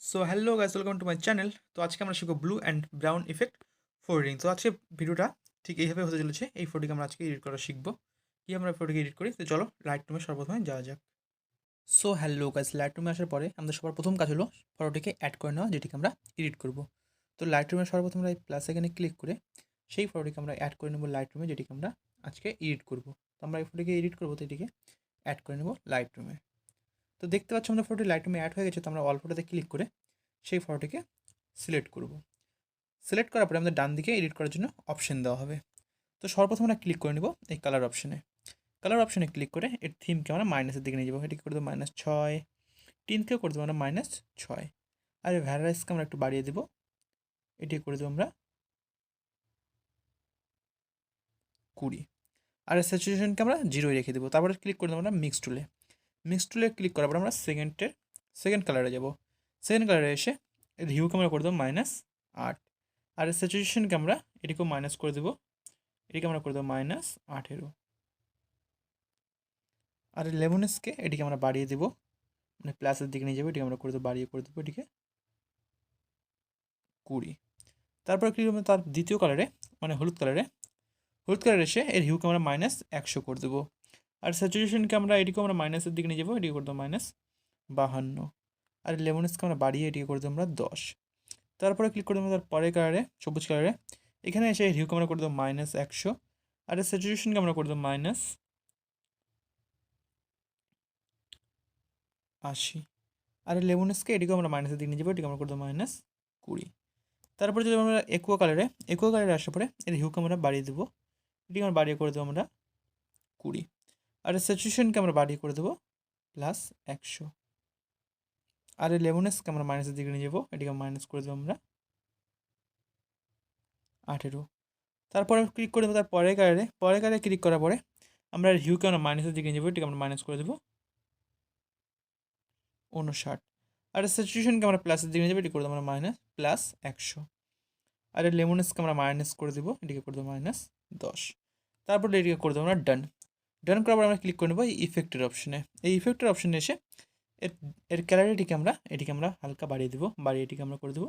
So hello guys, welcome to my channel. তো আজকে আমরা শিখবো blue and brown effect folding. তো আজকে ভিডিওটা ঠিক এইভাবে হতে চলেছে। এই ফটোটিকে আমরা আজকে এডিট করা শিখবো। কি আমরা ফটোটিকে এডিট করি, তো চলো লাইট রুমে সর্বপ্রথমে যাওয়া যাক। সো হ্যালো গাইস, লাইট রুমে আসার পরে আমাদের সবার প্রথম কাজ হলো ফটোটিকে অ্যাড করে নেওয়া, যেটিকে আমরা এডিট করব। তো লাইট রুমে সর্বপ্রথম আমরা এই প্লাস এখানে ক্লিক করে সেই ফটোটিকে আমরা অ্যাড করে নেব লাইট রুমে, যেটিকে আমরা আজকে এডিট করব। তো আমরা এই ফটোটিকে এডিট করবো, তো এটিকে অ্যাড করে নেব লাইট রুমে। তো দেখতে পাচ্ছ আমাদের ফটোটি লাইট রুমে অ্যাড হয়ে গেছে। তো আমরা অল ফটোতে ক্লিক করে সেই ফটোটিকে সিলেক্ট করব। সিলেক্ট করার পরে আমাদের ডান দিকে এডিট করার জন্য অপশন দেওয়া হবে। তো সর্বপ্রথম আমরা ক্লিক করে নেব এই কালার অপশনে। কালার অপশনে ক্লিক করে এর থিমকে আমরা মাইনাসের দিকে নিয়ে যাবো। এটিকে করে দেবো -6, টিনকেও করে দেবো আমরা -6, আর এই ভ্যারাইসকে আমরা একটু বাড়িয়ে দেবো। এটি করে দেবো আমরা 20, আর স্যাচুরেশনকে আমরা 0 রেখে দেবো। তারপরে ক্লিক করে দেবো আমরা মিক্স টুলে। মিক্স টুলে ক্লিক করার পর আমরা সেকেন্ড কালারে যাব। সেকেন্ড কালারে এসে এর হিউকে আমরা করে দেবো -8, আর স্যাচুরেশনকে আমরা এটিকেও মাইনাস করে দেবো। এটিকে আমরা করে দেবো -18, আর লেমনেসকে এটিকে আমরা বাড়িয়ে দেবো, মানে প্লাসের দিকে নিয়ে যাবো। এটিকে আমরা করে দেবো, বাড়িয়ে করে দেবো এটিকে 20। তারপরে কী করবো, তার দ্বিতীয় কালারে মানে হলুদ কালারে এসে এর হিউকে আমরা -100 করে দেবো। আর স্যাচুরেশনকে আমরা এটিকে আমরা মাইনাসের দিকে নিয়ে যাবো। এটিকে করে দেবো -52, আর লেমনেসকে আমরা বাড়িয়ে এটিকে করে দেবো আমরা 10। তারপরে ক্লিক করে দেবো তার পরের কালারে, সবুজ কালারে। এখানে এসে হিউকে আমরা করে দেবো -100, আর স্যাচুরেশনকে আমরা করে দেবো -80, আর লেমনেসকে এটিকে আমরা মাইনাসের দিকে নিয়ে যাবো। এটিকে আমরা করে দেবো -20। তারপরে যদি আমরা একুয়া কালারে আসার পরে এর হিউকে আমরা বাড়িয়ে দেবো। এটিকে আমরা বাড়িয়ে করে দেবো আমরা 20, আর স্যাচুরেশনকে আমরা বাড়িয়ে করে দেবো +100, আর এই লেমনেসকে আমরা মাইনাসের দিকে নিয়ে যাবো। এটিকে মাইনাস করে দেবো আমরা 18। তারপরে ক্লিক করে দেবো তার পরের কালারে ক্লিক করার পরে আমরা হিউকে আমরা মাইনাসের দিকে নিয়ে যাবো। এটিকে আমরা মাইনাস করে দেবো 59, আর স্যাচুরেশনকে আমরা প্লাসের দিকে নিয়ে যাবো। এটি করে দেবো আমরা +100, আর এই লেমনেসকে আমরা মাইনাস করে দেবো। এটিকে করে দেবো -10। তারপরে এটিকে করে দেবো আমরা ডান করার পর আমরা ক্লিক করে নেবো এই ইফেক্টের অপশনে। এই ইফেক্টের অপশনে এসে এর এর ক্যালারিটিকে এটিকে আমরা হালকা বাড়িয়ে দেবো। বাড়িয়ে এটিকে আমরা করে দেবো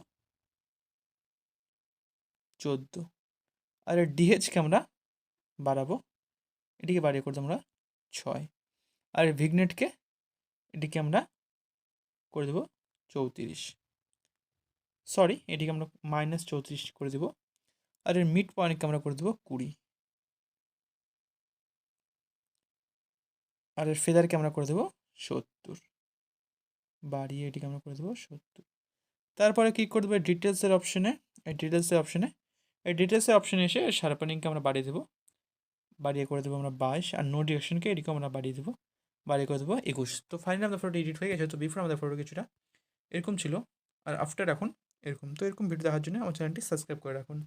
14, আর এর ডিএইচকে আমরা বাড়াবো। এটিকে বাড়িয়ে করে দেবো আমরা 6, আর এর ভিগনেটকে এটিকে আমরা করে দেবো 34, সরি এটিকে আমরা -34 করে দেবো। আর এর মিড পয়েন্টকে আমরা করে দেবো 20, আর এর ফেদারকে আমরা করে দেবো 70, বাড়িয়ে এটিকে আমরা করে দেবো 70। তারপরে ক্লিক করে দেবো ডিটেলসের অপশনে। এই ডিটেলসের অপশনে এসে শার্পেনিংকে আমরা বাড়িয়ে দেবো। বাড়িয়ে করে দেবো আমরা 22, আর নো ডিরেকশনকে এটিকে আমরা বাড়িয়ে দেবো। বাড়িয়ে করে দেবো 21। তো ফাইনালি আমাদের ফটোটি এডিট হয়ে গেছে। তো বিফোর আমাদের ফটো কিছুটা এরকম ছিল, আর আফটার এখন এরকম। তো এরকম ভিডিও দেখার জন্য আমার চ্যানেলটি সাবস্ক্রাইব করে রাখুন।